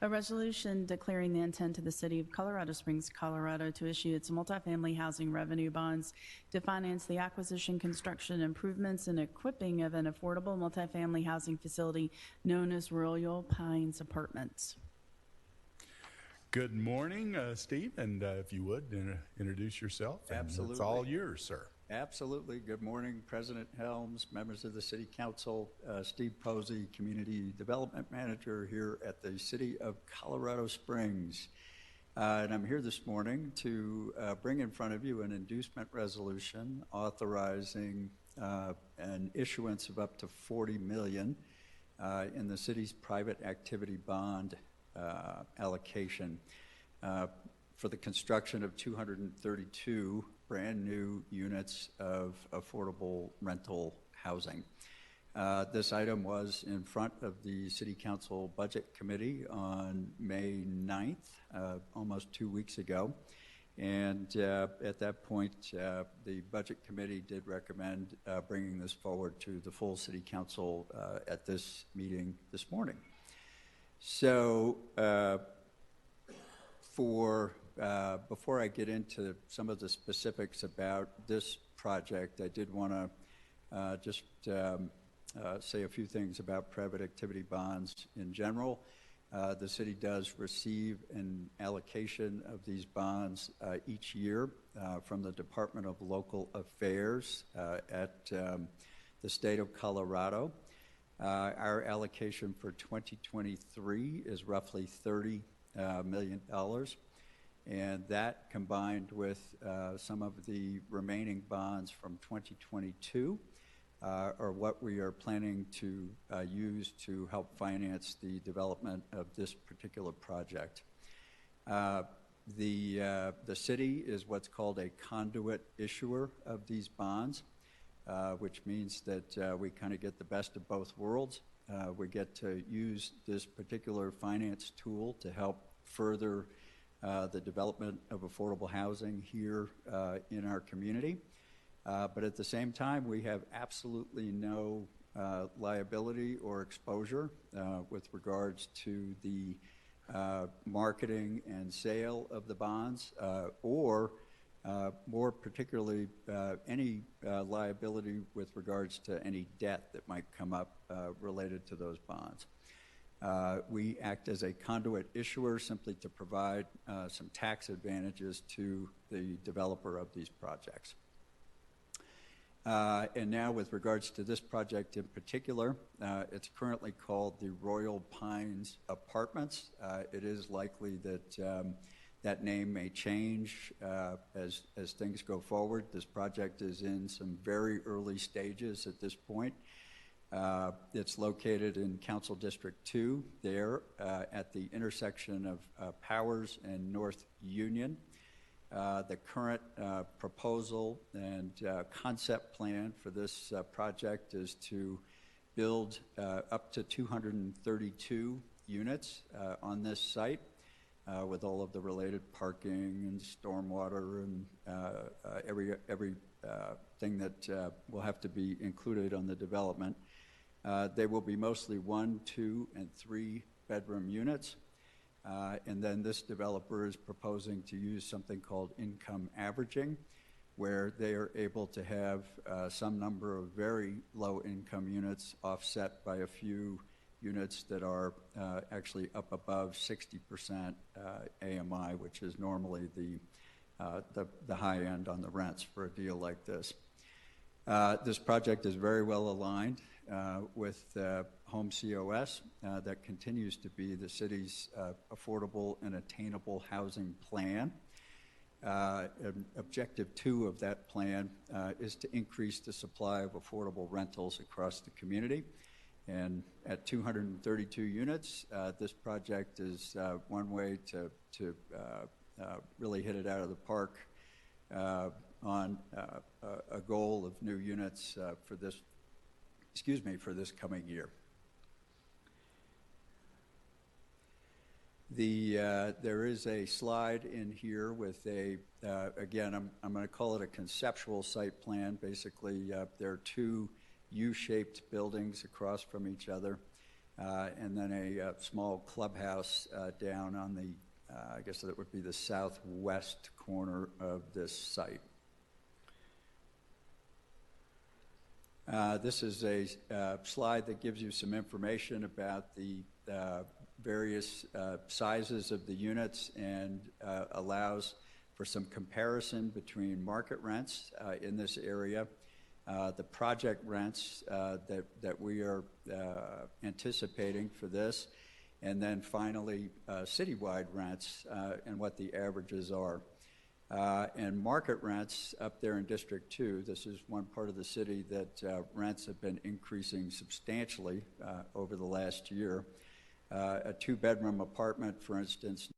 A resolution declaring the intent of the City of Colorado Springs, Colorado to issue its multifamily housing revenue bonds to finance the acquisition, construction, improvements, and equipping of an affordable multifamily housing facility known as Royal Pines Apartments. Good morning, Steve, and if you would, introduce yourself. Absolutely. It's all yours, sir. Absolutely. Good morning, President Helms, members of the City Council, Steve Posey, Community Development Manager here at the City of Colorado Springs. And I'm here this morning to bring in front of you an inducement resolution authorizing an issuance of up to $40 million in the city's private activity bond allocation for the construction of 232 brand new units of affordable rental housing. This item was in front of the City Council Budget Committee on May 9th, almost 2 weeks ago. And at that point, the Budget Committee did recommend bringing this forward to the full City Council at this meeting this morning. So before I get into some of the specifics about this project, I did want to just say a few things about private activity bonds in general. The city does receive an allocation of these bonds each year from the Department of Local Affairs at the state of Colorado. Our allocation for 2023 is roughly $30 million, and that combined with some of the remaining bonds from 2022 are what we are planning to use to help finance the development of this particular project. The city is what's called a conduit issuer of these bonds, which means that we kind of get the best of both worlds. We get to use this particular finance tool to help further the development of affordable housing here in our community. But at the same time, we have absolutely no liability or exposure with regards to the marketing and sale of the bonds or more particularly, any liability with regards to any debt that might come up related to those bonds. We act as a conduit issuer simply to provide some tax advantages to the developer of these projects. And now with regards to this project in particular, it's currently called the Royal Pines Apartments. It is likely that that name may change as things go forward. This project is in some very early stages at this point. It's located in Council District 2 there at the intersection of Powers and North Union. The current proposal and concept plan for this project is to build up to 232 units on this site. With all of the related parking and stormwater and every thing that will have to be included on the development. They will be mostly 1, 2, and 3 bedroom units. And then this developer is proposing to use something called income averaging, where they are able to have some number of very low income units offset by a few units that are actually up above 60% AMI, which is normally the high end on the rents for a deal like this. This project is very well aligned with Home COS that continues to be the city's affordable and attainable housing plan. Objective 2 of that plan is to increase the supply of affordable rentals across the community. And at 232 units, this project is one way to really hit it out of the park on a goal of new units for this coming year. There is a slide in here with again, I'm going to call it a conceptual site plan. Basically, there are 2 U-shaped buildings across from each other. and then a small clubhouse down on the, I guess that would be the southwest corner of this site. This is a slide that gives you some information about the various sizes of the units and allows for some comparison between market rents in this area, the project rents that we are anticipating for this, and then finally citywide rents and what the averages are. And market rents up there in District 2, this is one part of the city that rents have been increasing substantially over the last year. A two-bedroom apartment, for instance,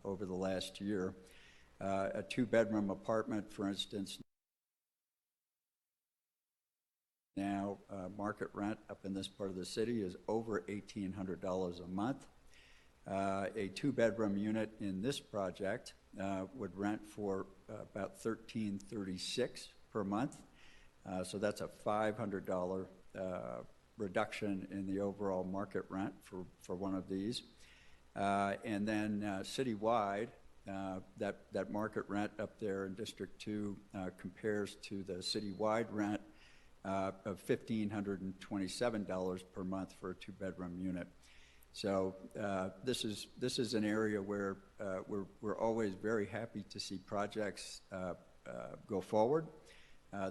over the last year. A two-bedroom apartment, for instance, now market rent up in this part of the city is over $1,800 a month. A two-bedroom unit in this project would rent for about $1,336 per month. So that's a $500 reduction in the overall market rent for one of these. And then citywide, that market rent up there in District 2 compares to the citywide rent of $1,527 per month for a two-bedroom unit. So this is an area where we're always very happy to see projects go forward.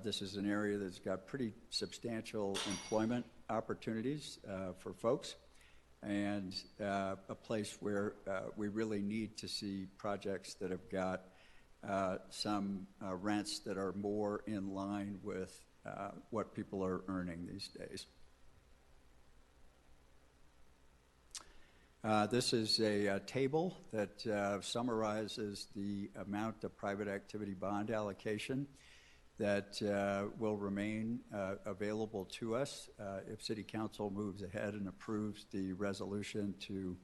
This is an area that's got pretty substantial employment opportunities for folks, and a place where we really need to see projects that have got some rents that are more in line with what people are earning these days. This is a table that summarizes the amount of private activity bond allocation that will remain available to us if City Council moves ahead and approves the resolution to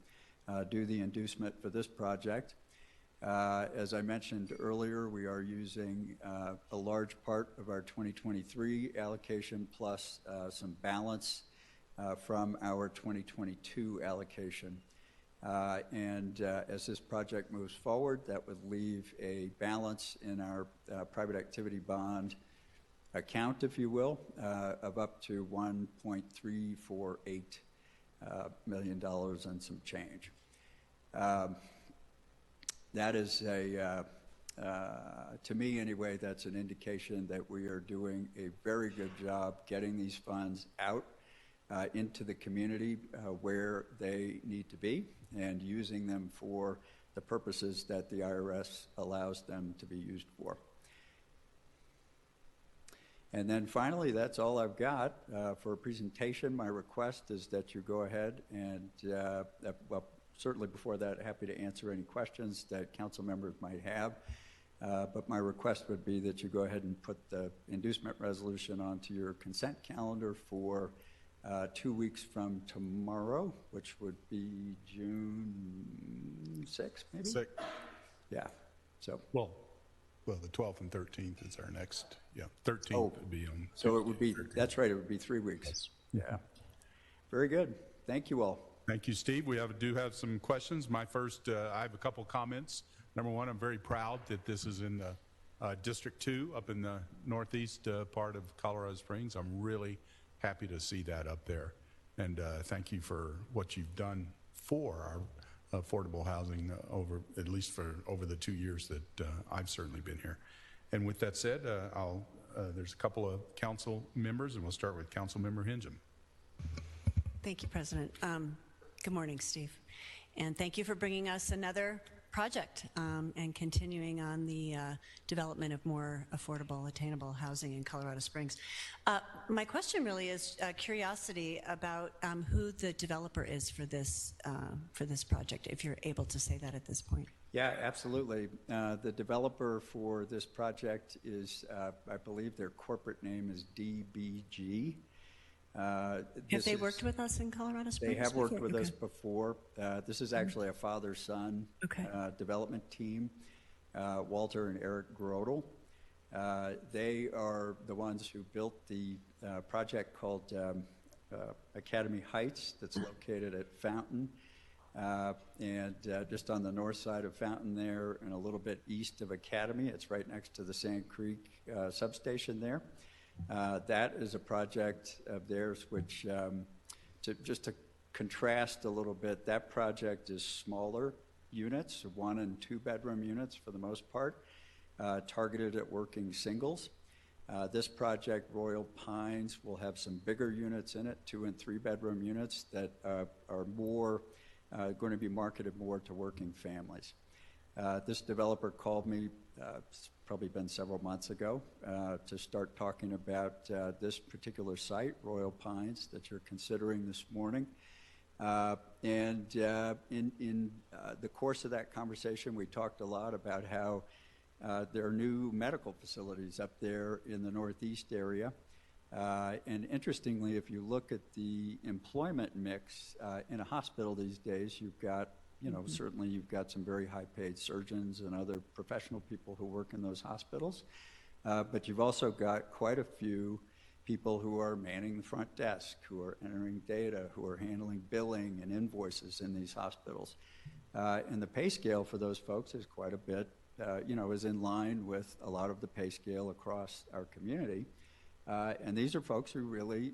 do the inducement for this project. As I mentioned earlier, we are using a large part of our 2023 allocation plus some balance from our 2022 allocation. And as this project moves forward, that would leave a balance in our private activity bond account, if you will, of up to $1.348 million and some change. That is to me anyway, that's an indication that we are doing a very good job getting these funds out into the community where they need to be and using them for the purposes that the IRS allows them to be used for. And then finally, that's all I've got for a presentation. My request is that you go ahead and, well, certainly before that, happy to answer any questions that council members might have. But my request would be that you go ahead and put the inducement resolution onto your consent calendar for 2 weeks from tomorrow, which would be June 6th, maybe? 6th. Yeah. So. Well, the 12th and 13th is our next. Yeah, 13th would be on. So it would be. 13th. That's right. It would be 3 weeks. Yes. Yeah. Very good. Thank you all. Thank you, Steve. We do have some questions. My first, I have a couple comments. Number one, I'm very proud that this is in District 2 up in the northeast part of Colorado Springs. I'm really happy to see that up there. And thank you for what you've done for our affordable housing at least over the 2 years that I've certainly been here. And with that said, there's a couple of council members, and we'll start with Council Member Hingham. Thank you, President. Good morning, Steve. And thank you for bringing us another project and continuing on the development of more affordable, attainable housing in Colorado Springs. My question really is curiosity about who the developer is for this project, if you're able to say that at this point. Yeah, absolutely. The developer for this project is, I believe their corporate name is DBG. Have they worked with us in Colorado Springs? They have worked with okay. us before. This is actually a father-son development team, Walter and Eric Grodel. They are the ones who built the project called Academy Heights that's located at Fountain. And just on the north side of Fountain there and a little bit east of Academy. It's right next to the Sand Creek substation there. That is a project of theirs which, just to contrast a little bit, that project is smaller units, 1 and 2 bedroom units for the most part, targeted at working singles. This project, Royal Pines, will have some bigger units in it, 2 and 3 bedroom units that are more going to be marketed more to working families. This developer called me, it's probably been several months ago, to start talking about this particular site, Royal Pines, that you're considering this morning. In the course of that conversation, we talked a lot about how there are new medical facilities up there in the Northeast area. And interestingly, if you look at the employment mix in a hospital these days, you've got, certainly you've got some very high-paid surgeons and other professional people who work in those hospitals. But you've also got quite a few people who are manning the front desk, who are entering data, who are handling billing and invoices in these hospitals. And the pay scale for those folks is quite a bit, is in line with a lot of the pay scale across our community. And these are folks who really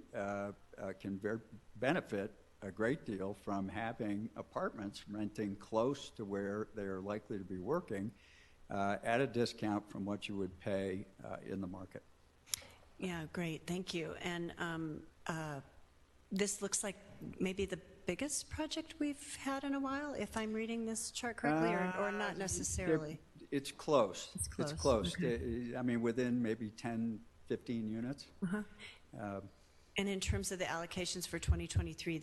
can benefit a great deal from having apartments renting close to where they're likely to be working at a discount from what you would pay in the market. Yeah, great. Thank you. And this looks like maybe the biggest project we've had in a while, if I'm reading this chart correctly, or not necessarily? It's close. It's close. It's close. Okay. I mean, within maybe 10, 15 units. And in terms of the allocations for 2023,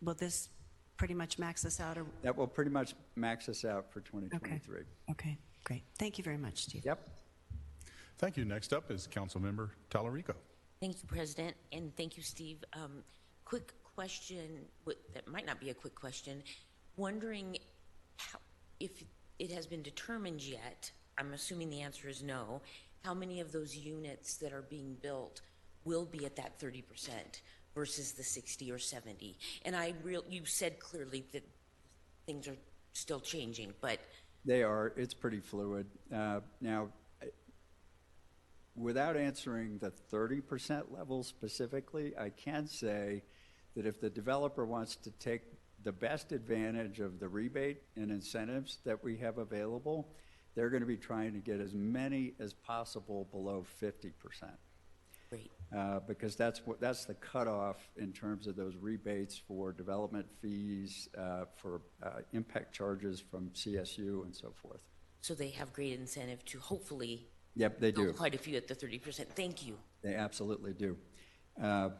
will this pretty much max us out? Or? That will pretty much max us out for 2023. Okay, great. Thank you very much, Steve. Yep. Thank you. Next up is Councilmember Tallarico. Thank you, President, and thank you, Steve. Quick question, that might not be a quick question. Wondering if it has been determined yet, I'm assuming the answer is no, how many of those units that are being built will be at that 30% versus the 60 or 70? And you said clearly that things are still changing, but... They are. It's pretty fluid. Now, without answering the 30% level specifically, I can say that if the developer wants to take the best advantage of the rebate and incentives that we have available, they're going to be trying to get as many as possible below 50%. Great. Because that's the cutoff in terms of those rebates for development fees, for impact charges from CSU and so forth. So they have great incentive to hopefully... Yep, they do. Quite a few at the 30%. Thank you. They absolutely do. All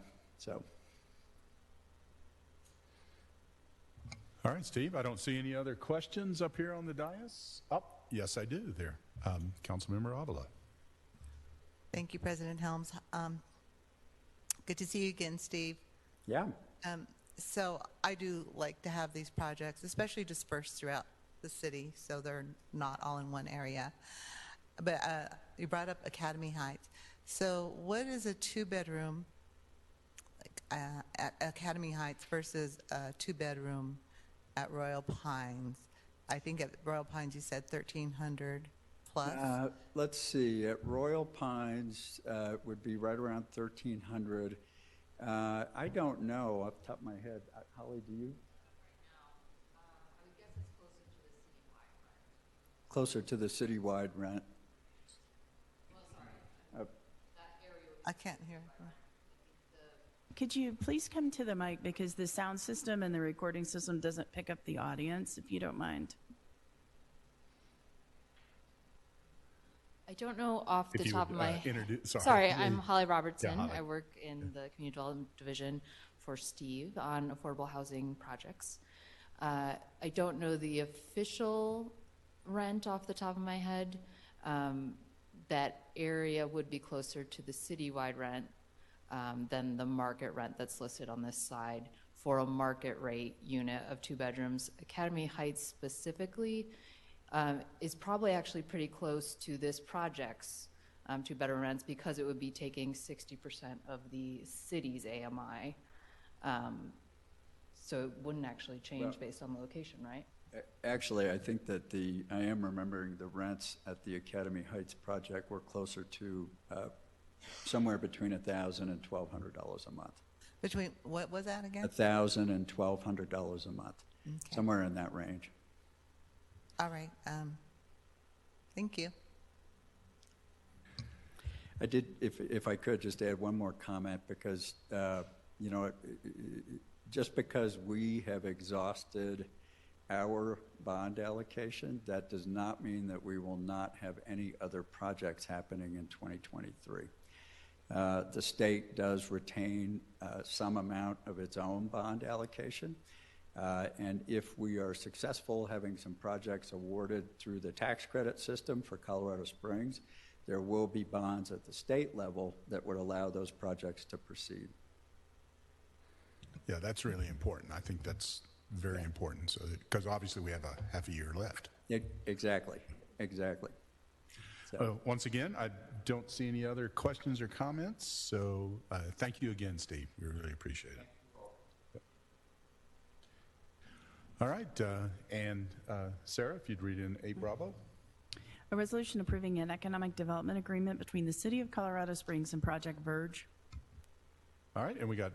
right, Steve, I don't see any other questions up here on the dais. Oh, yes, I do there. Councilmember Avila. Thank you, President Helms. Good to see you again, Steve. Yeah. So I do like to have these projects, especially dispersed throughout the city, so they're not all in one area. But you brought up Academy Heights. So what is a 2-bedroom at Academy Heights versus a 2-bedroom at Royal Pines? I think at Royal Pines you said 1,300 plus. Let's see. At Royal Pines would be right around 1,300. I don't know off the top of my head. Holly, do you? I would guess it's closer to the citywide rent. Closer to the citywide rent. Well, sorry, that area. I can't hear. Could you please come to the mic because the sound system and the recording system doesn't pick up the audience, if you don't mind? I don't know off the If you top would, of my introduce- sorry. Sorry, I'm Holly Robertson. Holly. I work in the Community Development Division for Steve on affordable housing projects. I don't know the official rent off the top of my head. That area would be closer to the citywide rent than the market rent that's listed on this side for a market rate unit of 2 bedrooms. Academy Heights specifically is probably actually pretty close to this project's 2-bedroom rents because it would be taking 60% of the city's AMI. So it wouldn't actually change based on the location, right? Actually, I think that I am remembering the rents at the Academy Heights project were closer to somewhere between $1,000 and $1,200 a month. Between, what was that again? $1,000 and $1,200 a month, somewhere in that range. All right. Thank you. I did, if I could, just add one more comment because, you know, just because we have exhausted our bond allocation, that does not mean that we will not have any other projects happening in 2023. The state does retain some amount of its own bond allocation. And if we are successful having some projects awarded through the tax credit system for Colorado Springs, there will be bonds at the state level that would allow those projects to proceed. Yeah, that's really important. I think that's very important. So, because obviously we have a half a year left. Exactly. So, Once again, I don't see any other questions or comments. So, thank you again, Steve. We really appreciate it. All right, and Sarah, if you'd read in 8 Bravo. A resolution approving an economic development agreement between the City of Colorado Springs and Project Verge. All right, and we got